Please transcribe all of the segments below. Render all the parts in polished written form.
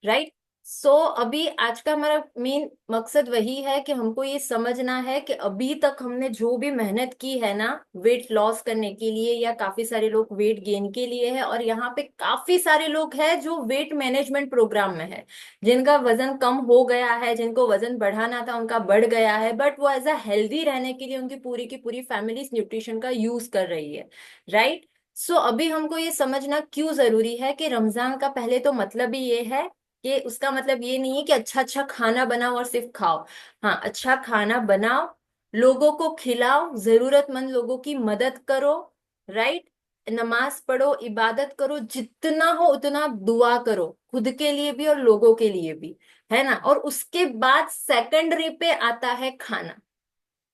Right. सो अभी आज का हमारा मेन मकसद वही है कि हमको ये समझना है कि अभी तक हमने जो भी मेहनत की है ना, वेट लॉस करने के लिए, या काफी सारे लोग वेट गेन के लिए है, और यहाँ पे काफी सारे लोग हैं जो वेट मैनेजमेंट प्रोग्राम में है, जिनका वजन कम हो गया है, जिनको वजन बढ़ाना था उनका बढ़ गया है, बट वो एज अ हेल्दी रहने के लिए उनकी पूरी की पूरी फैमिली न्यूट्रिशन का यूज कर रही है। राइट। सो अभी हमको ये समझना क्यों जरूरी है कि रमजान का पहले तो मतलब ही ये है कि उसका मतलब ये नहीं है कि अच्छा अच्छा खाना बनाओ और सिर्फ खाओ। हाँ, अच्छा खाना बनाओ, लोगों को खिलाओ, जरूरतमंद लोगों की मदद करो। राइट। नमाज पढ़ो, इबादत करो, जितना हो उतना दुआ करो, खुद के लिए भी और लोगों के लिए भी, है ना। और उसके बाद सेकेंडरी पे आता है खाना।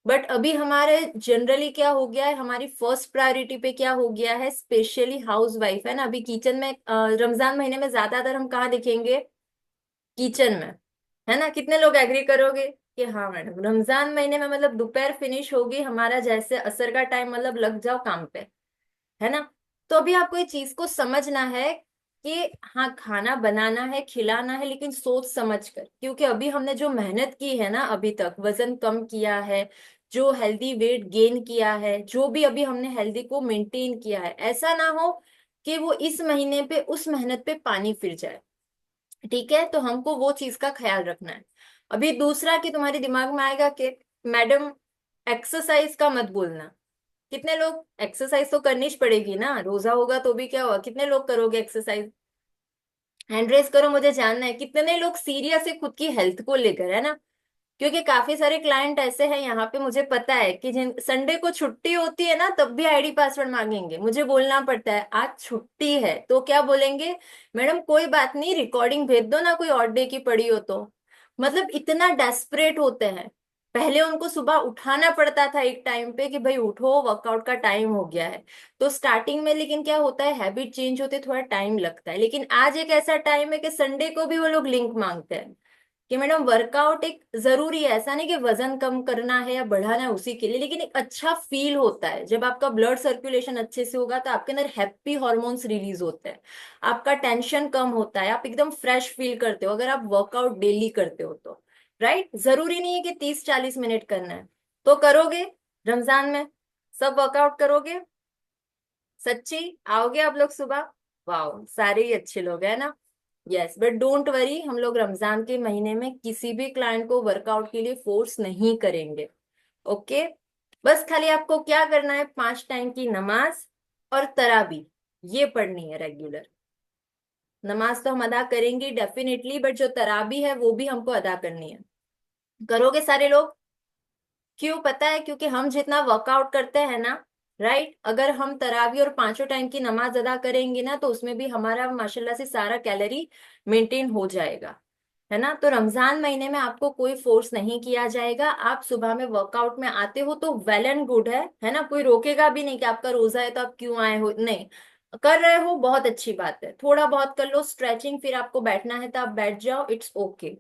बट अभी हमारे जनरली क्या हो गया है, हमारी फर्स्ट प्रायोरिटी पे क्या हो गया है, स्पेशली हाउस वाइफ है ना, अभी किचन में रमजान महीने में ज्यादातर हम कहाँ दिखेंगे, किचन में। है ना, कितने लोग एग्री करोगे कि हाँ मैडम, रमजान महीने में मतलब दोपहर फिनिश होगी हमारा, जैसे असर का टाइम, मतलब लग जाओ काम पे। है ना। तो अभी आपको ये चीज को समझना है कि हाँ, खाना बनाना है, खिलाना है, लेकिन सोच समझ कर, क्योंकि अभी हमने जो मेहनत की है ना, अभी तक वजन कम किया है, जो हेल्दी वेट गेन किया है, जो भी अभी हमने हेल्दी को मेंटेन किया है, ऐसा ना हो कि वो इस महीने पे उस मेहनत पे पानी फिर जाए। ठीक है, तो हमको वो चीज का ख्याल रखना है। अभी दूसरा कि तुम्हारे दिमाग में आएगा कि मैडम एक्सरसाइज का मत बोलना। कितने लोग, एक्सरसाइज तो करनी ही पड़ेगी ना, रोजा होगा तो भी क्या हुआ, कितने लोग करोगे एक्सरसाइज? हैंड रेस करो, मुझे जानना है कितने लोग सीरियस है खुद की हेल्थ को लेकर, है ना। क्योंकि काफी सारे क्लाइंट ऐसे हैं यहाँ पे, मुझे पता है कि जिन संडे को छुट्टी होती है ना, तब भी आईडी पासवर्ड मांगेंगे, मुझे बोलना पड़ता है आज छुट्टी है, तो क्या बोलेंगे, मैडम कोई बात नहीं, रिकॉर्डिंग भेज दो ना, कोई और डे की पड़ी हो तो। मतलब इतना डेस्परेट होते हैं। पहले उनको सुबह उठाना पड़ता था एक टाइम पे कि भाई उठो, वर्कआउट का टाइम हो गया है। तो स्टार्टिंग में लेकिन क्या होता है, हैबिट चेंज होते थोड़ा टाइम लगता है, लेकिन आज एक ऐसा टाइम है कि संडे को भी वो लोग लिंक मांगते हैं कि मैडम वर्कआउट एक जरूरी है, ऐसा नहीं कि वजन कम करना है या बढ़ाना है उसी के लिए, लेकिन एक अच्छा फील होता है जब आपका ब्लड सर्कुलेशन अच्छे से होगा, तो आपके अंदर हैप्पी हॉर्मोन्स रिलीज होते हैं, आपका टेंशन कम होता है, आप एकदम फ्रेश फील करते हो अगर आप वर्कआउट डेली करते हो तो। राइट। जरूरी नहीं है कि 30-40 मिनट करना है, तो करोगे रमजान में, सब वर्कआउट करोगे, सच्ची आओगे आप लोग सुबह? वाह, सारे ही अच्छे लोग हैं ना। यस, बट डोंट वरी, हम लोग रमजान के महीने में किसी भी क्लाइंट को वर्कआउट के लिए फोर्स नहीं करेंगे। ओके। बस खाली आपको क्या करना है, 5 टाइम की नमाज और तराबी ये पढ़नी है रेगुलर। नमाज तो हम अदा करेंगे डेफिनेटली, बट जो तराबी है वो भी हमको अदा करनी है। करोगे सारे लोग? क्यों पता है, क्योंकि हम जितना वर्कआउट करते हैं ना, राइट, अगर हम तरावी और 5 टाइम की नमाज अदा करेंगे ना, तो उसमें भी हमारा माशाल्लाह से सारा कैलोरी मेंटेन हो जाएगा। है ना। तो रमजान महीने में आपको कोई फोर्स नहीं किया जाएगा, आप सुबह में वर्कआउट में आते हो तो वेल एंड गुड है ना, कोई रोकेगा भी नहीं कि आपका रोजा है तो आप क्यों आए हो, नहीं। कर रहे हो बहुत अच्छी बात है, थोड़ा बहुत कर लो स्ट्रेचिंग, फिर आपको बैठना है तो आप बैठ जाओ, इट्स ओके।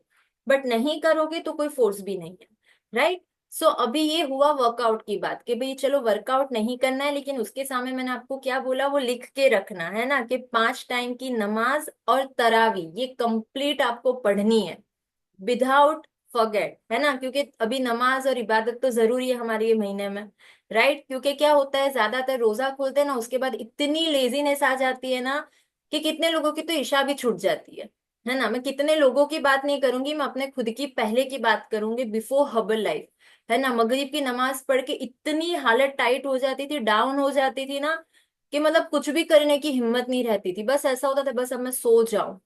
बट नहीं करोगे तो कोई फोर्स भी नहीं है। राइट। सो अभी ये हुआ वर्कआउट की बात कि भाई चलो वर्कआउट नहीं करना है, लेकिन उसके सामने मैंने आपको क्या बोला वो लिख के रखना है ना, कि 5 टाइम की नमाज और तरावी ये कंप्लीट आपको पढ़नी है, विदाउट फॉरगेट, है ना, क्योंकि अभी नमाज और इबादत तो जरूरी है हमारे ये महीने में। राइट। क्योंकि क्या होता है, ज्यादातर रोजा खोलते हैं ना, उसके बाद इतनी लेजीनेस आ जाती है ना, कि कितने लोगों की तो इशा भी छूट जाती है ना। मैं कितने लोगों की बात नहीं करूंगी, मैं अपने खुद की पहले की बात करूंगी, बिफोर हर्बल लाइफ। है ना, मगरिब की नमाज पढ़ के इतनी हालत टाइट हो जाती थी, डाउन हो जाती थी ना, कि मतलब कुछ भी करने की हिम्मत नहीं रहती थी, बस ऐसा होता था बस अब मैं सो जाऊं।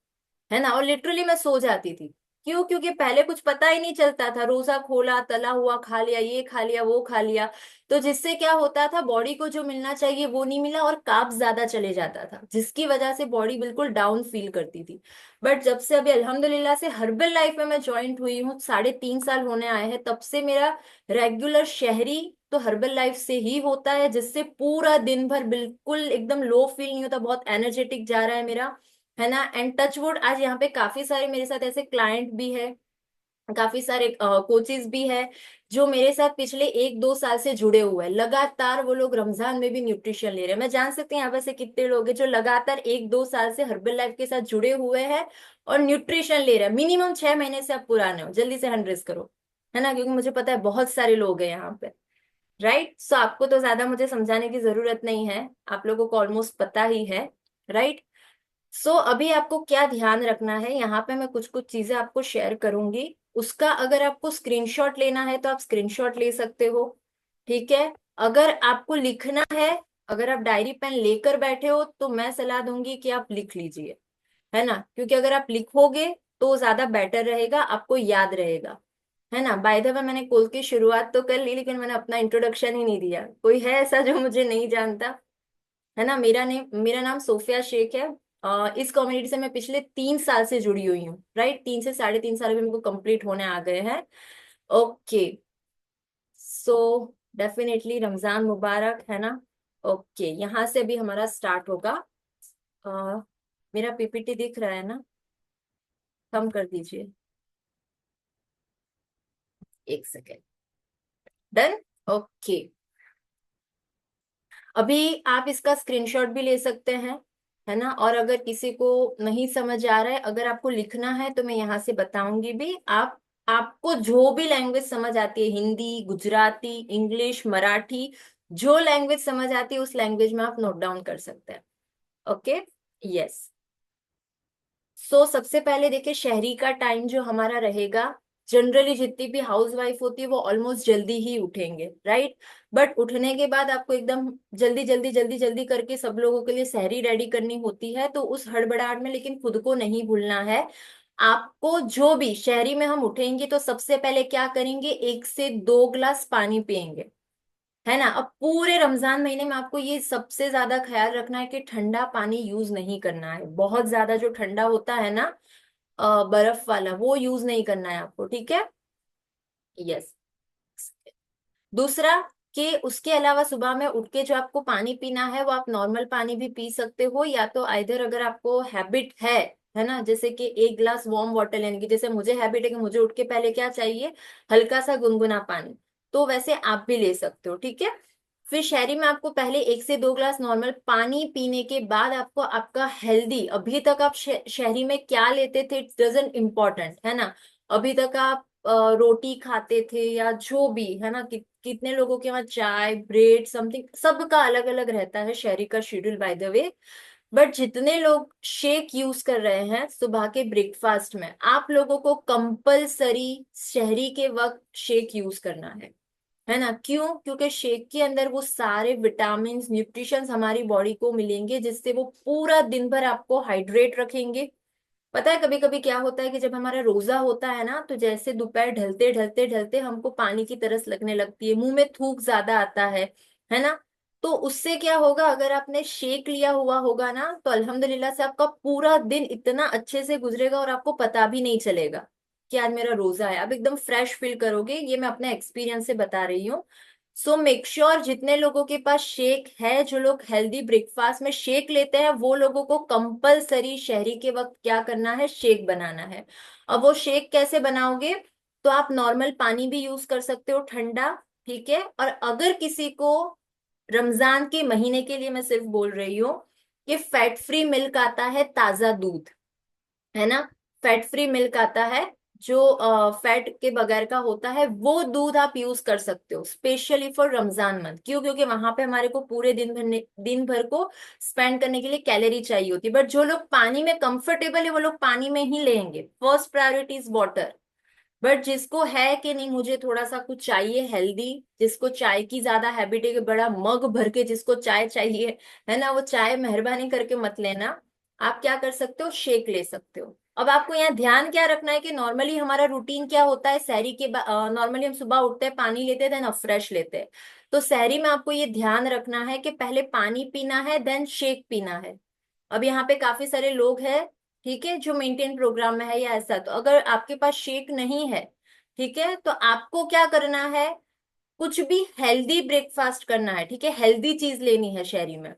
है ना, और लिटरली मैं सो जाती थी। क्यों? क्योंकि पहले कुछ पता ही नहीं चलता था, रोजा खोला, तला हुआ खा लिया, ये खा लिया, वो खा लिया, तो जिससे क्या होता था, बॉडी को जो मिलना चाहिए वो नहीं मिला, और कार्ब्स ज्यादा चले जाता था, जिसकी वजह से बॉडी बिल्कुल डाउन फील करती थी। बट जब से अभी अल्हम्दुलिल्लाह से हर्बल लाइफ में मैं ज्वाइंट हुई हूँ, 3.5 साल होने आए हैं, तब से मेरा रेगुलर शहरी तो हर्बल लाइफ से ही होता है, जिससे पूरा दिन भर बिल्कुल एकदम लो फील नहीं होता, बहुत एनर्जेटिक जा रहा है मेरा। है ना। एंड टच वुड, आज यहाँ पे काफी सारे मेरे साथ ऐसे क्लाइंट भी है काफी सारे कोचेस भी है जो मेरे साथ पिछले 1-2 साल से जुड़े हुए हैं, लगातार वो लोग रमजान में भी न्यूट्रिशन ले रहे हैं। मैं जान सकती हूँ यहाँ पे से कितने लोग हैं जो लगातार 1-2 साल से हर्बल लाइफ के साथ जुड़े हुए हैं और न्यूट्रिशन ले रहे हैं। मिनिमम 6 महीने से आप पुराने हो, जल्दी से हैंड रेज करो, है ना, क्योंकि मुझे पता है बहुत सारे लोग हैं यहाँ पे। राइट, सो आपको तो ज्यादा मुझे समझाने की जरूरत नहीं है, आप लोगों को ऑलमोस्ट पता ही है। राइट, सो अभी आपको क्या ध्यान रखना है, यहाँ पे मैं कुछ कुछ चीजें आपको शेयर करूंगी। उसका अगर आपको स्क्रीनशॉट लेना है तो आप स्क्रीनशॉट ले सकते हो, ठीक है। अगर आपको लिखना है, अगर आप डायरी पेन लेकर बैठे हो तो मैं सलाह दूंगी कि आप लिख लीजिए, है ना, क्योंकि अगर आप लिखोगे तो ज्यादा बेटर रहेगा, आपको याद रहेगा, है ना। बाय द वे मैंने कॉल की शुरुआत तो कर ली लेकिन मैंने अपना इंट्रोडक्शन ही नहीं दिया। कोई है ऐसा जो मुझे नहीं जानता? है ना, मेरा नाम सोफिया शेख है। इस कम्युनिटी से मैं पिछले 3 साल से जुड़ी हुई हूँ। राइट, 3 से 3.5 साल भी मेरे को कंप्लीट होने आ गए हैं। ओके, सो डेफिनेटली रमजान मुबारक, है ना। ओके, यहाँ से भी हमारा स्टार्ट होगा। अ, मेरा पीपीटी दिख रहा है ना? कम कर दीजिए, एक सेकेंड। डन। ओके, अभी आप इसका स्क्रीनशॉट भी ले सकते हैं, है ना। और अगर किसी को नहीं समझ आ रहा है, अगर आपको लिखना है तो मैं यहाँ से बताऊंगी भी। आप आपको जो भी लैंग्वेज समझ आती है, हिंदी, गुजराती, इंग्लिश, मराठी, जो लैंग्वेज समझ आती है उस लैंग्वेज में आप नोट डाउन कर सकते हैं। Okay, yes. सो सबसे पहले देखिए, शहरी का टाइम जो हमारा रहेगा, जनरली जितनी भी हाउस वाइफ होती है वो ऑलमोस्ट जल्दी ही उठेंगे, राइट। बट उठने के बाद आपको एकदम जल्दी जल्दी जल्दी जल्दी करके सब लोगों के लिए सहरी रेडी करनी होती है, तो उस हड़बड़ाहट में लेकिन खुद को नहीं भूलना है। आपको जो भी, शहरी में हम उठेंगे तो सबसे पहले क्या करेंगे, 1 से 2 गिलास पानी पियेंगे, है ना। अब पूरे रमजान महीने में आपको ये सबसे ज्यादा ख्याल रखना है कि ठंडा पानी यूज नहीं करना है, बहुत ज्यादा जो ठंडा होता है ना, बर्फ वाला, वो यूज नहीं करना है आपको, ठीक है। यस। दूसरा, कि उसके अलावा सुबह में उठ के जो आपको पानी पीना है वो आप नॉर्मल पानी भी पी सकते हो, या तो आइधर अगर आपको हैबिट है ना, जैसे कि 1 गिलास वार्म वाटर लेने की, जैसे मुझे हैबिट है कि मुझे उठ के पहले क्या चाहिए, हल्का सा गुनगुना पानी, तो वैसे आप भी ले सकते हो, ठीक है। फिर शहरी में आपको पहले 1 से 2 गिलास नॉर्मल पानी पीने के बाद आपको आपका हेल्दी, अभी तक आप शहरी में क्या लेते थे, इट डजेंट इम्पोर्टेंट, है ना। अभी तक आप रोटी खाते थे या जो भी, है ना, कितने लोगों के वहाँ चाय, ब्रेड, समथिंग, सबका अलग अलग रहता है शहरी का schedule, by the way. But जितने लोग शेक यूज कर रहे हैं सुबह के ब्रेकफास्ट में, आप लोगों को कंपलसरी शहरी के वक्त शेक यूज करना है ना। क्यों? क्योंकि शेक के अंदर वो सारे विटामिन, न्यूट्रिशंस हमारी बॉडी को मिलेंगे जिससे वो पूरा दिन भर आपको हाइड्रेट रखेंगे। पता है कभी कभी क्या होता है कि जब हमारा रोजा होता है ना, तो जैसे दोपहर ढलते ढलते ढलते हमको पानी की तरस लगने लगती है, मुंह में थूक ज्यादा आता है ना। तो उससे क्या होगा, अगर आपने शेक लिया हुआ होगा ना, तो अल्हम्दुलिल्लाह से आपका पूरा दिन इतना अच्छे से गुजरेगा और आपको पता भी नहीं चलेगा कि आज मेरा रोजा है। आप एकदम फ्रेश फील करोगे, ये मैं अपने एक्सपीरियंस से बता रही हूँ। सो मेक श्योर जितने लोगों के पास शेक है, जो लोग हेल्दी ब्रेकफास्ट में शेक लेते हैं, वो लोगों को कंपलसरी शहरी के वक्त क्या करना है, शेक बनाना है। अब वो शेक कैसे बनाओगे, तो आप नॉर्मल पानी भी यूज कर सकते हो ठंडा, ठीक है। और अगर किसी को रमजान के महीने के लिए मैं सिर्फ बोल रही हूँ कि फैट फ्री मिल्क आता है, ताजा दूध, है ना, फैट फ्री मिल्क आता है जो फैट के बगैर का होता है, वो दूध आप यूज कर सकते हो स्पेशली फॉर रमजान मंथ। क्यों? क्योंकि वहां पे हमारे को पूरे दिन भर को स्पेंड करने के लिए कैलोरी चाहिए होती है। बट जो लोग पानी में कंफर्टेबल है वो लोग पानी में ही लेंगे, first priority is water. But जिसको है कि नहीं, मुझे थोड़ा सा कुछ चाहिए हेल्दी, जिसको चाय की ज्यादा हैबिट है कि बड़ा मग भर के जिसको चाय चाहिए, है ना, वो चाय मेहरबानी करके मत लेना। आप क्या कर सकते हो, शेक ले सकते हो। अब आपको यहाँ ध्यान क्या रखना है कि नॉर्मली हमारा रूटीन क्या होता है, सहरी के बाद नॉर्मली हम सुबह उठते हैं, पानी लेते हैं, देन फ्रेश लेते हैं। तो सहरी में आपको ये ध्यान रखना है कि पहले पानी पीना है, देन शेक पीना है। अब यहाँ पे काफी सारे लोग हैं, ठीक है, जो मेंटेन प्रोग्राम में है या ऐसा, तो अगर आपके पास शेक नहीं है, ठीक है, तो आपको क्या करना है, कुछ भी हेल्दी ब्रेकफास्ट करना है, ठीक है, हेल्दी चीज लेनी है शहरी में।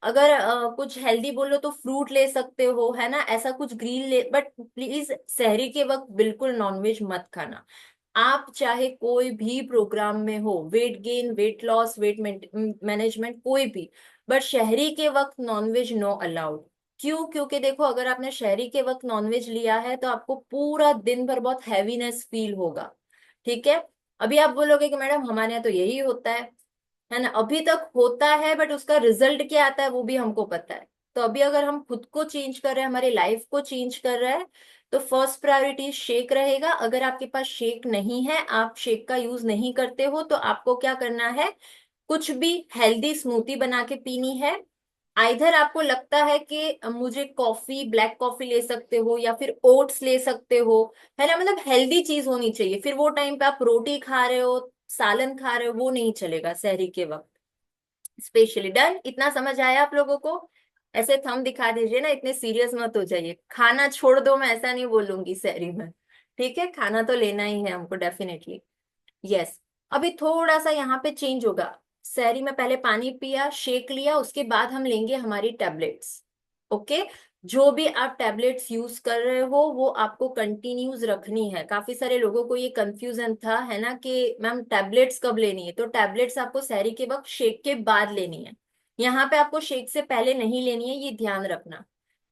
अगर कुछ हेल्दी बोलो तो फ्रूट ले सकते हो, है ना, ऐसा कुछ ग्रीन ले, बट प्लीज शहरी के वक्त बिल्कुल नॉनवेज मत खाना। आप चाहे कोई भी प्रोग्राम में हो, weight gain, weight loss, weight management, कोई भी, बट शहरी के वक्त नॉनवेज नो अलाउड। क्यों? क्योंकि देखो, अगर आपने शहरी के वक्त नॉनवेज लिया है तो आपको पूरा दिन भर बहुत हैवीनेस फील होगा। ठीक है। अभी आप बोलोगे कि मैडम हमारे यहाँ तो यही होता है ना, अभी तक होता है, बट उसका रिजल्ट क्या आता है वो भी हमको पता है। तो अभी अगर हम खुद को चेंज कर रहे हैं, हमारी लाइफ को चेंज कर रहे हैं, तो फर्स्ट प्रायोरिटी शेक रहेगा। अगर आपके पास शेक नहीं है, आप शेक का यूज नहीं करते हो, तो आपको क्या करना है, कुछ भी हेल्दी स्मूथी बना के पीनी है। आइधर आपको लगता है कि मुझे कॉफी, ब्लैक कॉफी ले सकते हो, या फिर ओट्स ले सकते हो, है ना, मतलब हेल्दी चीज होनी चाहिए। फिर वो टाइम पे आप रोटी खा रहे हो, सालन खा रहे हो, वो नहीं चलेगा शहरी के वक्त स्पेशली। डन, इतना समझ आया आप लोगों को? ऐसे थंब दिखा दीजिए ना, इतने सीरियस मत हो जाइए। खाना छोड़ दो, मैं ऐसा नहीं बोलूंगी शहरी में। ठीक है, खाना तो लेना ही है हमको डेफिनेटली। यस। अभी थोड़ा सा यहाँ पे चेंज होगा। शहरी में पहले पानी पिया, शेक लिया, उसके बाद हम लेंगे हमारी टैबलेट्स। ओके। जो भी आप टैबलेट्स यूज कर रहे हो वो आपको कंटिन्यूज रखनी है। काफी सारे लोगों को ये कंफ्यूजन था, है ना, कि मैम टैबलेट्स कब लेनी है। तो टैबलेट्स आपको शहरी के वक्त शेक के बाद लेनी है। यहाँ पे आपको शेक से पहले नहीं लेनी है, ये ध्यान रखना,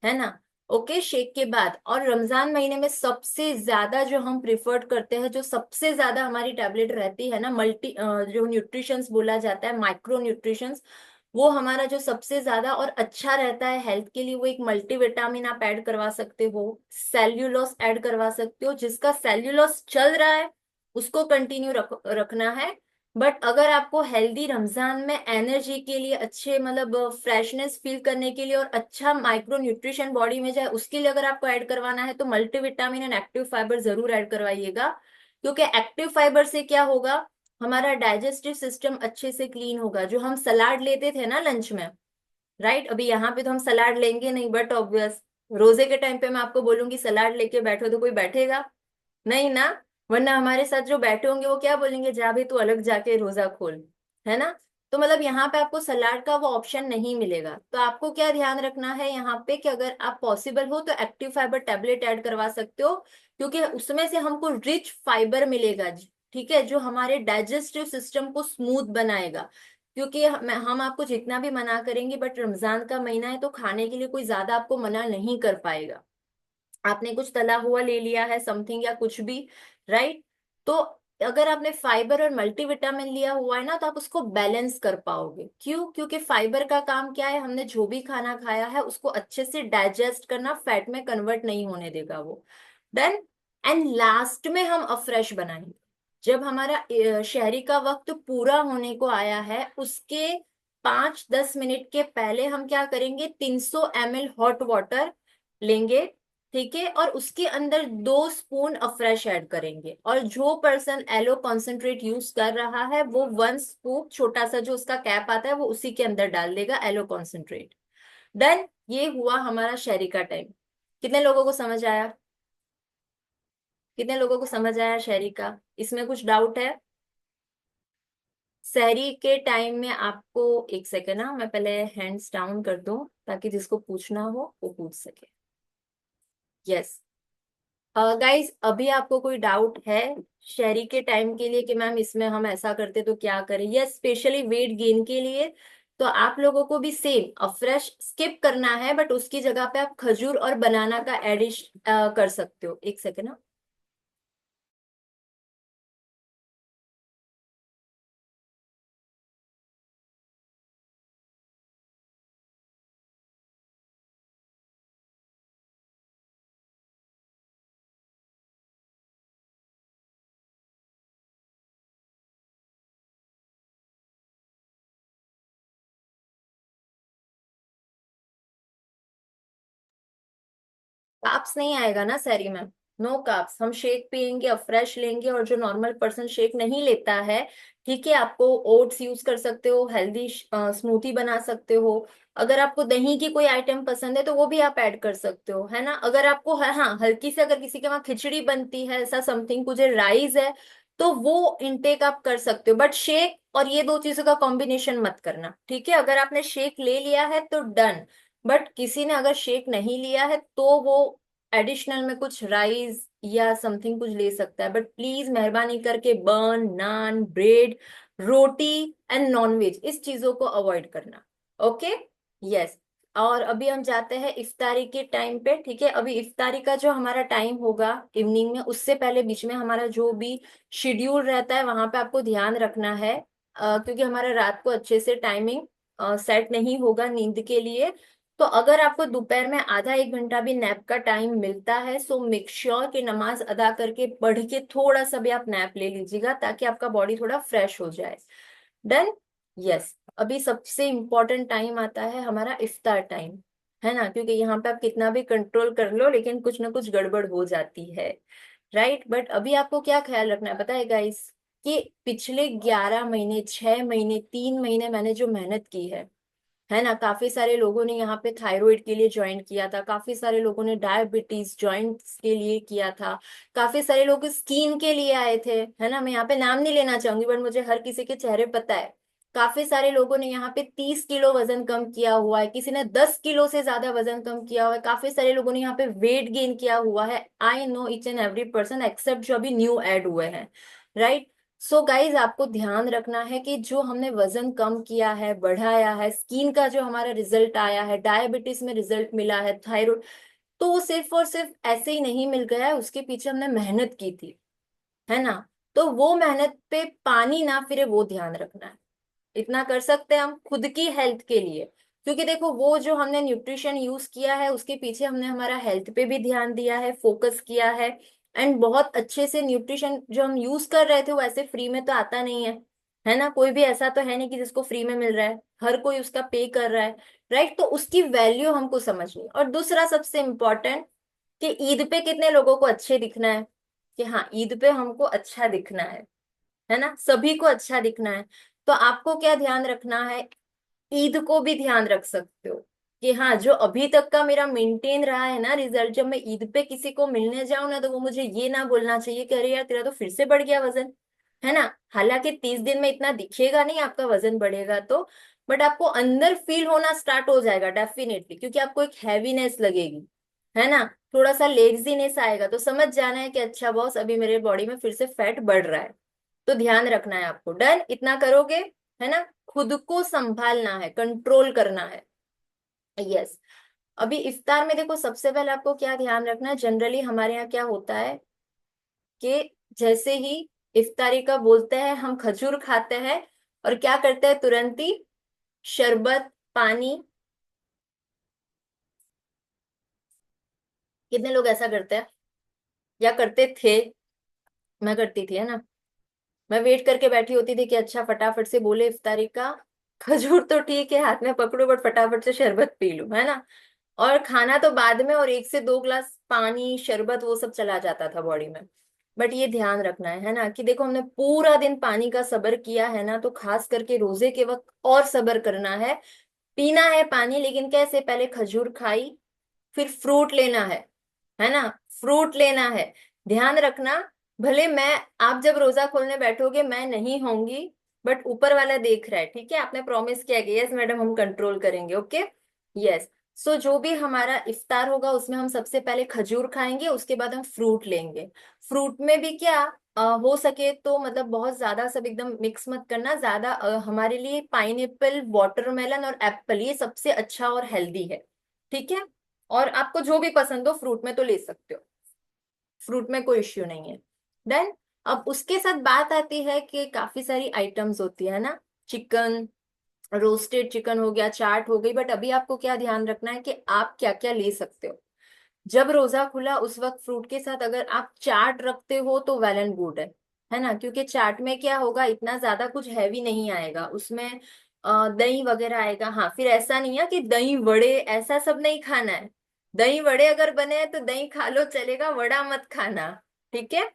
है ना। ओके, शेक के बाद। और रमजान महीने में सबसे ज्यादा जो हम प्रिफर्ड करते हैं, जो सबसे ज्यादा हमारी टैबलेट रहती है ना, जो न्यूट्रिशंस बोला जाता है, माइक्रो न्यूट्रिशंस, वो हमारा जो सबसे ज्यादा और अच्छा रहता है हेल्थ के लिए, वो एक मल्टीविटामिन आप ऐड करवा सकते हो, सेल्यूलोस ऐड करवा सकते हो। जिसका सेल्यूलोस चल रहा है उसको कंटिन्यू रखना है। बट अगर आपको हेल्दी रमजान में एनर्जी के लिए, अच्छे मतलब फ्रेशनेस फील करने के लिए, और अच्छा माइक्रो न्यूट्रिशन बॉडी में जाए, उसके लिए अगर आपको ऐड करवाना है, तो मल्टीविटामिन एंड एक्टिव फाइबर जरूर ऐड करवाइएगा। क्योंकि एक्टिव फाइबर से क्या होगा, हमारा डाइजेस्टिव सिस्टम अच्छे से क्लीन होगा। जो हम सलाड लेते थे ना लंच में, राइट, अभी यहाँ पे तो हम सलाड लेंगे नहीं, बट ऑब्वियस रोजे के टाइम पे मैं आपको बोलूंगी सलाड लेके बैठो, तो कोई बैठेगा नहीं ना। वरना हमारे साथ जो बैठे होंगे वो क्या बोलेंगे, जा भी तू अलग जाके रोजा खोल, है ना। तो मतलब यहाँ पे आपको सलाड का वो ऑप्शन नहीं मिलेगा। तो आपको क्या ध्यान रखना है यहाँ पे, कि अगर आप पॉसिबल हो तो एक्टिव फाइबर टैबलेट ऐड करवा सकते हो, क्योंकि उसमें से हमको रिच फाइबर मिलेगा। ठीक है, जो हमारे डाइजेस्टिव सिस्टम को स्मूथ बनाएगा। क्योंकि हम आपको जितना भी मना करेंगे, बट रमजान का महीना है तो खाने के लिए कोई ज्यादा आपको मना नहीं कर पाएगा। आपने कुछ तला हुआ ले लिया है समथिंग या कुछ भी, राइट, तो अगर आपने फाइबर और मल्टीविटामिन लिया हुआ है ना, तो आप उसको बैलेंस कर पाओगे। क्यों? क्योंकि फाइबर का काम क्या है, हमने जो भी खाना खाया है उसको अच्छे से डाइजेस्ट करना, फैट में कन्वर्ट नहीं होने देगा वो। देन एंड लास्ट में हम अफ्रेश बनाएंगे। जब हमारा शहरी का वक्त पूरा होने को आया है, उसके 5-10 मिनट के पहले हम क्या करेंगे, 300 ml हॉट वाटर लेंगे। ठीक है, और उसके अंदर 2 स्पून अफ्रेश ऐड करेंगे। और जो पर्सन एलो कॉन्सेंट्रेट यूज कर रहा है, वो 1 स्कूप, छोटा सा जो उसका कैप आता है, वो उसी के अंदर डाल देगा एलो कॉन्सेंट्रेट। डन, ये हुआ हमारा शहरी का टाइम। कितने लोगों को समझ आया? कितने लोगों को समझ आया शहरी का? इसमें कुछ डाउट है? शहरी के टाइम में आपको, एक सेकेंड ना, मैं पहले हैंड्स डाउन कर दूं ताकि जिसको पूछना हो वो पूछ सके। यस। गाइस, अभी आपको कोई डाउट है शहरी के टाइम के लिए, कि मैम इसमें हम ऐसा करते तो क्या करें, या स्पेशली वेट गेन के लिए? तो आप लोगों को भी सेम फ्रेश स्किप करना है, बट उसकी जगह पे आप खजूर और बनाना का एडिश कर सकते हो। एक सेकेंड ना। काप्स नहीं आएगा ना शहरी में। नो काप्स, हम शेक पियेंगे, फ्रेश लेंगे। और जो नॉर्मल पर्सन शेक नहीं लेता है, ठीक है, आपको ओट्स यूज कर सकते हो, हेल्दी स्मूथी बना सकते हो। अगर आपको दही की कोई आइटम पसंद है तो वो भी आप ऐड कर सकते हो, है ना। अगर आपको हाँ, हल्की से, अगर किसी के वहाँ खिचड़ी बनती है, ऐसा समथिंग, कुछ राइस है, तो वो इनटेक आप कर सकते हो, बट शेक और ये दो चीजों का कॉम्बिनेशन मत करना, ठीक है। अगर आपने शेक ले लिया है तो डन, बट किसी ने अगर शेक नहीं लिया है तो वो एडिशनल में कुछ राइस या समथिंग कुछ ले सकता है, बट प्लीज मेहरबानी करके बर्न, नान, ब्रेड, रोटी एंड नॉनवेज इस चीजों को अवॉइड करना। Okay, yes. और अभी हम जाते हैं इफ्तारी के टाइम पे, ठीक है। अभी इफ्तारी का जो हमारा टाइम होगा इवनिंग में, उससे पहले बीच में हमारा जो भी शेड्यूल रहता है वहां पे आपको ध्यान रखना है, क्योंकि हमारा रात को अच्छे से टाइमिंग सेट नहीं होगा नींद के लिए। तो अगर आपको दोपहर में आधा एक घंटा भी नैप का टाइम मिलता है, सो मेक श्योर कि नमाज अदा करके पढ़ के थोड़ा सा भी आप नैप ले लीजिएगा, ताकि आपका बॉडी थोड़ा फ्रेश हो जाए। Done, yes. अभी सबसे इम्पोर्टेंट टाइम आता है हमारा इफ्तार टाइम, है ना, क्योंकि यहाँ पे आप कितना भी कंट्रोल कर लो लेकिन कुछ ना कुछ गड़बड़ हो जाती है, राइट। बट अभी आपको क्या ख्याल रखना है पता है गाइस, कि पिछले 11 महीने, 6 महीने, 3 महीने मैंने जो मेहनत की है ना, काफी सारे लोगों ने यहाँ पे थायराइड के लिए ज्वाइन किया था, काफी सारे लोगों ने डायबिटीज जॉइंट्स के लिए किया था, काफी सारे लोग स्किन के लिए आए थे, है ना। मैं यहाँ पे नाम नहीं लेना चाहूंगी बट मुझे हर किसी के चेहरे पता है। काफी सारे लोगों ने यहाँ पे 30 किलो वजन कम किया हुआ है, किसी ने 10 किलो से ज्यादा वजन कम किया हुआ है, काफी सारे लोगों ने यहाँ पे वेट गेन किया हुआ है। I know each and every person except जो अभी न्यू ऐड हुए हैं, राइट। सो गाइज आपको ध्यान रखना है कि जो हमने वजन कम किया है, बढ़ाया है, स्किन का जो हमारा रिजल्ट आया है, डायबिटीज में रिजल्ट मिला है, थायराइड, तो वो सिर्फ और सिर्फ ऐसे ही नहीं मिल गया है, उसके पीछे हमने मेहनत की थी, है ना। तो वो मेहनत पे पानी ना फिरे वो ध्यान रखना है। इतना कर सकते हैं हम खुद की हेल्थ के लिए, क्योंकि देखो वो जो हमने न्यूट्रिशन यूज किया है उसके पीछे हमने हमारा हेल्थ पे भी ध्यान दिया है, फोकस किया है। एंड बहुत अच्छे से न्यूट्रिशन जो हम यूज कर रहे थे वो ऐसे फ्री में तो आता नहीं है ना। कोई भी ऐसा तो है नहीं कि जिसको फ्री में मिल रहा है, हर कोई उसका पे कर रहा है, राइट। तो उसकी वैल्यू हमको समझनी। और दूसरा सबसे इम्पोर्टेंट, कि ईद पे कितने लोगों को अच्छे दिखना है, कि हाँ ईद पे हमको अच्छा दिखना है ना, सभी को अच्छा दिखना है। तो आपको क्या ध्यान रखना है, ईद को भी ध्यान रख सकते हो, कि हाँ जो अभी तक का मेरा मेंटेन रहा है ना रिजल्ट, जब मैं ईद पे किसी को मिलने जाऊं ना तो वो मुझे ये ना बोलना चाहिए कि अरे यार तेरा तो फिर से बढ़ गया वजन, है ना। हालांकि 30 दिन में इतना दिखेगा नहीं आपका वजन बढ़ेगा तो, बट आपको अंदर फील होना स्टार्ट हो जाएगा डेफिनेटली, क्योंकि आपको एक हैवीनेस लगेगी, है ना, थोड़ा सा लेजीनेस आएगा, तो समझ जाना है कि अच्छा बॉस अभी मेरे बॉडी में फिर से फैट बढ़ रहा है। तो ध्यान रखना है आपको, डन, इतना करोगे, है ना। खुद को संभालना है, कंट्रोल करना है, यस। अभी इफ्तार में देखो सबसे पहले आपको क्या ध्यान रखना है, जनरली हमारे यहाँ क्या होता है कि जैसे ही इफ्तारी का बोलते हैं हम खजूर खाते हैं, और क्या करते हैं तुरंत ही शरबत, पानी। कितने लोग ऐसा करते हैं या करते थे, मैं करती थी, है ना। मैं वेट करके बैठी होती थी कि अच्छा फटाफट से बोले इफ्तारी का, खजूर तो ठीक है हाथ में पकड़ो बट फटाफट से शरबत पी लूं, है ना। और खाना तो बाद में, और 1 से 2 ग्लास पानी, शरबत वो सब चला जाता था बॉडी में। बट ये ध्यान रखना है ना, कि देखो हमने पूरा दिन पानी का सब्र किया है ना, तो खास करके रोजे के वक्त और सब्र करना है। पीना है पानी, लेकिन कैसे, पहले खजूर खाई, फिर फ्रूट लेना है ना, फ्रूट लेना है। ध्यान रखना, भले मैं, आप जब रोजा खोलने बैठोगे मैं नहीं होंगी, बट ऊपर वाला देख रहा है, ठीक है। आपने प्रॉमिस किया कि यस मैडम हम कंट्रोल करेंगे, ओके, यस। सो जो भी हमारा इफ्तार होगा उसमें हम सबसे पहले खजूर खाएंगे, उसके बाद हम फ्रूट लेंगे। फ्रूट में भी क्या, हो सके तो मतलब बहुत ज्यादा सब एकदम मिक्स मत करना, ज्यादा हमारे लिए पाइनएप्पल, वाटरमेलन और एप्पल ये सबसे अच्छा और हेल्दी है, ठीक है। और आपको जो भी पसंद हो फ्रूट में तो ले सकते हो, फ्रूट में कोई इश्यू नहीं है। देन अब उसके साथ बात आती है कि काफी सारी आइटम्स होती है ना, चिकन, रोस्टेड चिकन हो गया, चाट हो गई, बट अभी आपको क्या ध्यान रखना है कि आप क्या क्या ले सकते हो। जब रोजा खुला उस वक्त फ्रूट के साथ अगर आप चाट रखते हो तो वेल एंड गुड है ना, क्योंकि चाट में क्या होगा, इतना ज्यादा कुछ हैवी नहीं आएगा उसमें, दही वगैरह आएगा। हाँ फिर ऐसा नहीं है कि दही वड़े ऐसा सब नहीं खाना है, दही वड़े अगर बने हैं तो दही खा लो चलेगा, वड़ा मत खाना, ठीक है,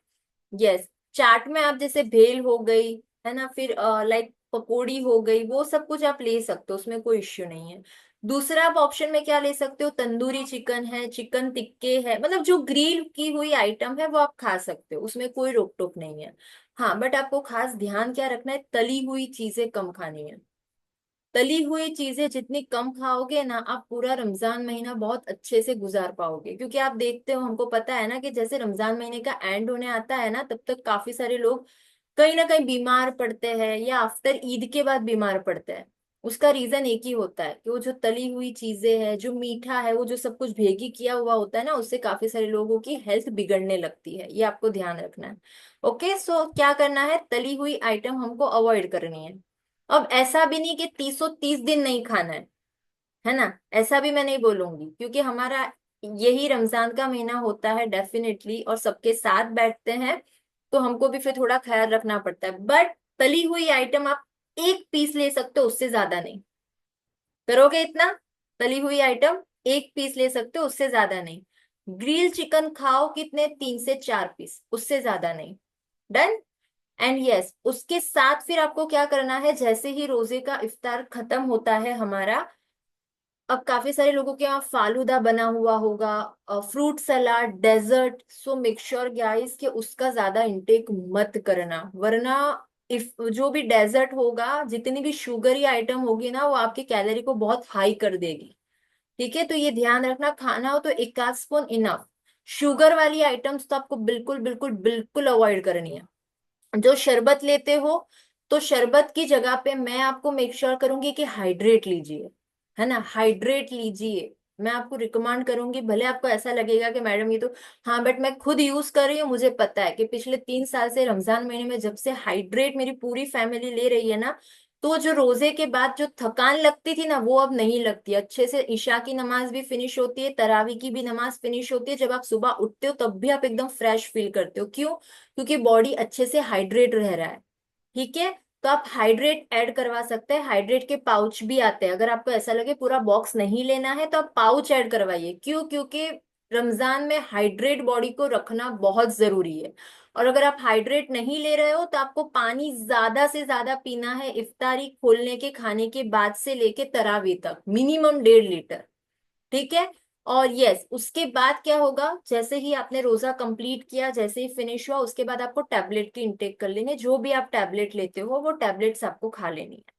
यस। चाट में आप जैसे भेल हो गई, है ना, फिर लाइक पकौड़ी हो गई, वो सब कुछ आप ले सकते हो, उसमें कोई इश्यू नहीं है। दूसरा आप ऑप्शन में क्या ले सकते हो, तंदूरी चिकन है, चिकन टिक्के है, मतलब जो ग्रिल की हुई आइटम है वो आप खा सकते हो, उसमें कोई रोक टोक नहीं है। हाँ बट आपको खास ध्यान क्या रखना है, तली हुई चीजें कम खानी है। तली हुई चीजें जितनी कम खाओगे ना, आप पूरा रमजान महीना बहुत अच्छे से गुजार पाओगे। क्योंकि आप देखते हो, हमको पता है ना कि जैसे रमजान महीने का एंड होने आता है ना, तब तक काफी सारे लोग कहीं ना कहीं बीमार पड़ते हैं या आफ्टर ईद के बाद बीमार पड़ते हैं। उसका रीजन एक ही होता है कि वो जो तली हुई चीजें हैं, जो मीठा है, वो जो सब कुछ भेगी किया हुआ होता है ना, उससे काफी सारे लोगों की हेल्थ बिगड़ने लगती है। ये आपको ध्यान रखना है। ओके, सो क्या करना है, तली हुई आइटम हमको अवॉइड करनी है। अब ऐसा भी नहीं कि 330 दिन नहीं खाना है ना, ऐसा भी मैं नहीं बोलूंगी, क्योंकि हमारा यही रमजान का महीना होता है डेफिनेटली, और सबके साथ बैठते हैं, तो हमको भी फिर थोड़ा ख्याल रखना पड़ता है। बट तली हुई आइटम आप 1 पीस ले सकते हो, उससे ज्यादा नहीं। करोगे इतना? तली हुई आइटम 1 पीस ले सकते हो, उससे ज्यादा नहीं। ग्रिल चिकन खाओ कितने, 3 से 4 पीस, उससे ज्यादा नहीं। डन। एंड यस, उसके साथ फिर आपको क्या करना है, जैसे ही रोजे का इफ्तार खत्म होता है हमारा, अब काफी सारे लोगों के यहाँ फालूदा बना हुआ होगा, fruit salad, dessert, so make sure guys कि उसका ज्यादा इंटेक मत करना, वरना इफ जो भी डेजर्ट होगा, जितनी भी शुगरी आइटम होगी ना, वो आपकी कैलोरी को बहुत हाई कर देगी। ठीक है, तो ये ध्यान रखना, खाना हो तो एक आध स्पून इनफ। शुगर वाली आइटम्स तो आपको बिल्कुल बिल्कुल बिल्कुल अवॉइड करनी है। जो शरबत लेते हो, तो शरबत की जगह पे मैं आपको मेक श्योर करूंगी कि हाइड्रेट लीजिए, है ना, हाइड्रेट लीजिए। मैं आपको रिकमेंड करूंगी, भले आपको ऐसा लगेगा कि मैडम ये तो, हाँ बट मैं खुद यूज कर रही हूँ, मुझे पता है कि पिछले 3 साल से रमजान महीने में जब से हाइड्रेट मेरी पूरी फैमिली ले रही है ना, तो जो रोजे के बाद जो थकान लगती थी ना, वो अब नहीं लगती। अच्छे से ईशा की नमाज भी फिनिश होती है, तरावी की भी नमाज फिनिश होती है, जब आप सुबह उठते हो तब भी आप एकदम फ्रेश फील करते हो। क्यों? क्योंकि बॉडी अच्छे से हाइड्रेट रह रहा है। ठीक है, तो आप हाइड्रेट ऐड करवा सकते हैं। हाइड्रेट के पाउच भी आते हैं, अगर आपको ऐसा लगे पूरा बॉक्स नहीं लेना है तो आप पाउच ऐड करवाइए। क्यों? क्योंकि रमजान में हाइड्रेट बॉडी को रखना बहुत जरूरी है। और अगर आप हाइड्रेट नहीं ले रहे हो तो आपको पानी ज्यादा से ज्यादा पीना है, इफ्तारी खोलने के खाने के बाद से लेके तरावी तक मिनिमम 1.5 लीटर। ठीक है। और यस, उसके बाद क्या होगा, जैसे ही आपने रोजा कंप्लीट किया, जैसे ही फिनिश हुआ, उसके बाद आपको टैबलेट की इंटेक कर लेनी है। जो भी आप टैबलेट लेते हो वो टैबलेट्स आपको खा लेनी है।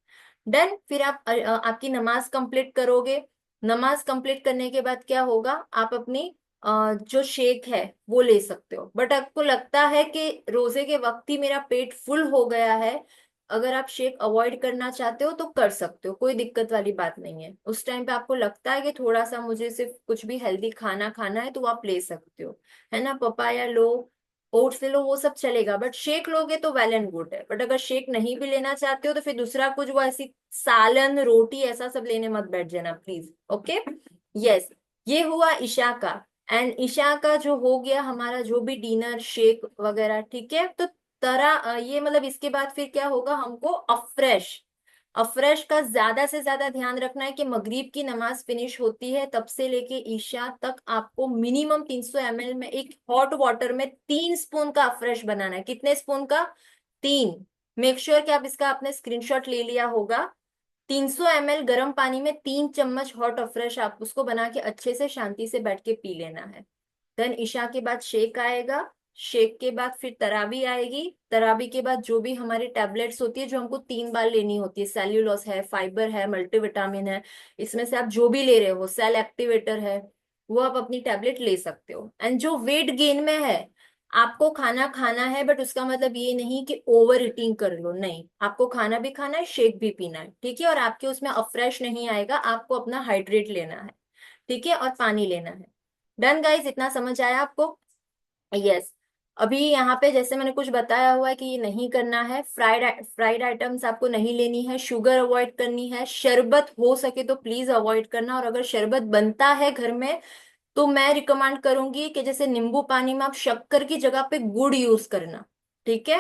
डन। फिर आप आपकी नमाज कंप्लीट करोगे। नमाज कंप्लीट करने के बाद क्या होगा, आप अपनी जो शेक है वो ले सकते हो। बट आपको लगता है कि रोजे के वक्त ही मेरा पेट फुल हो गया है, अगर आप शेक अवॉइड करना चाहते हो तो कर सकते हो, कोई दिक्कत वाली बात नहीं है। उस टाइम पे आपको लगता है कि थोड़ा सा मुझे सिर्फ कुछ भी हेल्दी खाना खाना है, तो आप ले सकते हो, है ना, पपाया लो, ओट्स ले लो, वो सब चलेगा। बट शेक लोगे तो वेल एंड गुड है। बट अगर शेक नहीं भी लेना चाहते हो तो फिर दूसरा कुछ वो ऐसी सालन रोटी ऐसा सब लेने मत बैठ जाना प्लीज। ओके। यस। ये हुआ ईशा का। एंड ईशा का जो हो गया हमारा जो भी डिनर शेक वगैरह, ठीक है। तो ये मतलब इसके बाद फिर क्या होगा, हमको अफ्रेश, अफ्रेश का ज्यादा से ज्यादा ध्यान रखना है कि मगरिब की नमाज फिनिश होती है तब से लेके ईशा तक आपको मिनिमम 300 ml में एक हॉट वाटर में 3 स्पून का अफ्रेश बनाना है। कितने स्पून का? 3। मेक श्योर कि आप इसका आपने स्क्रीनशॉट ले लिया होगा। 300 ml गर्म पानी में 3 चम्मच हॉट अफ्रेश आप उसको बना के अच्छे से शांति से बैठ के पी लेना है। देन ईशा के बाद शेक आएगा। शेक के बाद फिर तरावी आएगी। तरावी के बाद जो भी हमारी टैबलेट्स होती है, जो हमको 3 बार लेनी होती है, सेल्यूलोस है, फाइबर है, मल्टीविटामिन है, इसमें से आप जो भी ले रहे हो, सेल एक्टिवेटर है, वो आप अपनी टैबलेट ले सकते हो। एंड जो वेट गेन में है, आपको खाना खाना है, बट उसका मतलब ये नहीं कि ओवर ईटिंग कर लो, नहीं, आपको खाना भी खाना है, शेक भी पीना है, ठीक है। और आपके उसमें अफ्रेश नहीं आएगा, आपको अपना हाइड्रेट लेना है, ठीक है, और पानी लेना है। डन गाइस, इतना समझ आया आपको? यस। अभी यहाँ पे जैसे मैंने कुछ बताया हुआ है कि ये नहीं करना है, फ्राइड आइटम्स आपको नहीं लेनी है, शुगर अवॉइड करनी है, शरबत हो सके तो प्लीज अवॉइड करना। और अगर शरबत बनता है घर में तो मैं रिकमेंड करूंगी कि जैसे नींबू पानी में आप शक्कर की जगह पे गुड़ यूज करना। ठीक है।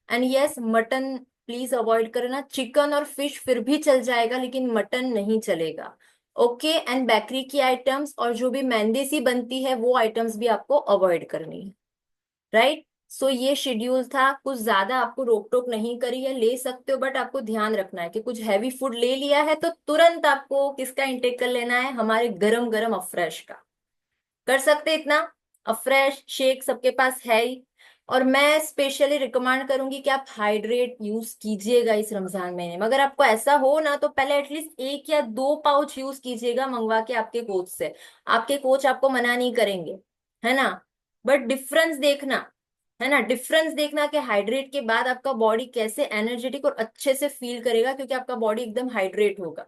And yes, mutton please avoid करना। चिकन और फिश फिर भी चल जाएगा, लेकिन मटन नहीं चलेगा। ओके। एंड बेकरी की आइटम्स और जो भी मैदे सी बनती है वो आइटम्स भी आपको अवॉइड करनी है। राइट। सो ये शेड्यूल था, कुछ ज्यादा आपको रोक टोक नहीं करी है, ले सकते हो, बट आपको ध्यान रखना है कि कुछ हैवी फूड ले लिया है तो तुरंत आपको किसका इंटेक कर लेना है, हमारे गरम गरम अफ्रेश का। कर सकते इतना? अफ्रेश शेक सबके पास है ही। और मैं स्पेशली रिकमेंड करूंगी कि आप हाइड्रेट यूज कीजिएगा इस रमजान महीने में। अगर आपको ऐसा हो ना तो पहले एटलीस्ट 1 या 2 पाउच यूज कीजिएगा मंगवा के आपके कोच से। आपके कोच आपको मना नहीं करेंगे, है ना? बट डिफरेंस देखना, है ना, डिफरेंस देखना कि हाइड्रेट के बाद आपका बॉडी कैसे एनर्जेटिक और अच्छे से फील करेगा, क्योंकि आपका बॉडी एकदम हाइड्रेट होगा।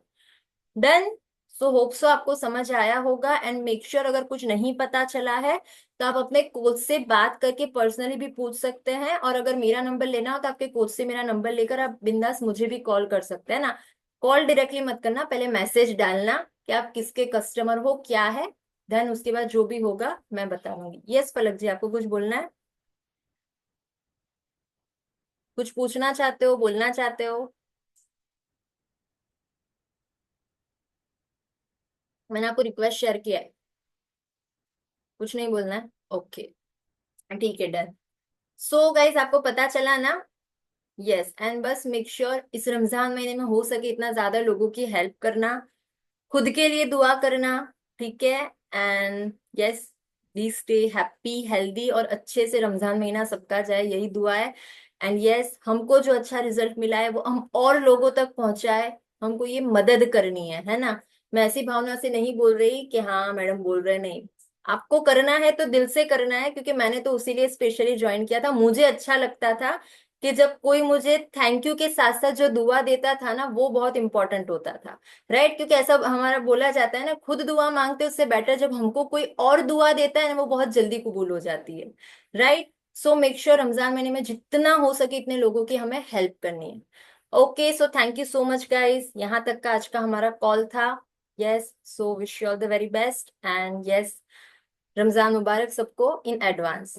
डन। सो होप सो आपको समझ आया होगा। एंड मेक श्योर अगर कुछ नहीं पता चला है तो आप अपने कोच से बात करके पर्सनली भी पूछ सकते हैं, और अगर मेरा नंबर लेना हो तो आपके कोच से मेरा नंबर लेकर आप बिंदास मुझे भी कॉल कर सकते हैं ना। कॉल डायरेक्टली मत करना, पहले मैसेज डालना कि आप किसके कस्टमर हो, क्या है। देन उसके बाद जो भी होगा मैं बता दूंगी। यस पलक जी, आपको कुछ बोलना है? कुछ पूछना चाहते हो, बोलना चाहते हो? मैंने आपको रिक्वेस्ट शेयर किया है। कुछ नहीं बोलना है? ओके, ठीक है, डन। सो गाइज आपको पता चला ना? यस, एंड बस मेक श्योर इस रमजान महीने में हो सके इतना ज्यादा लोगों की हेल्प करना, खुद के लिए दुआ करना, ठीक है? And yes, please stay happy healthy और अच्छे से रमजान महीना सबका जाए, यही दुआ है। एंड यस, हमको जो अच्छा रिजल्ट मिला है वो हम और लोगों तक पहुंचाए, हमको ये मदद करनी है ना? मैं ऐसी भावना से नहीं बोल रही कि हाँ मैडम बोल रहे, नहीं। आपको करना है तो दिल से करना है, क्योंकि मैंने तो उसीलिए स्पेशली ज्वाइन किया था। मुझे अच्छा लगता था कि जब कोई मुझे थैंक यू के साथ साथ जो दुआ देता था ना, वो बहुत इंपॉर्टेंट होता था। राइट, क्योंकि ऐसा हमारा बोला जाता है ना, खुद दुआ मांगते उससे बेटर जब हमको कोई और दुआ देता है ना, वो बहुत जल्दी कबूल हो जाती है। राइट। सो मेक श्योर रमजान महीने में जितना हो सके इतने लोगों की हमें हेल्प करनी है। Okay, so thank you so much guys, यहाँ तक का आज का हमारा कॉल था। Yes, so wish you all the very best, and yes, Ramzan मुबारक सबको इन एडवांस।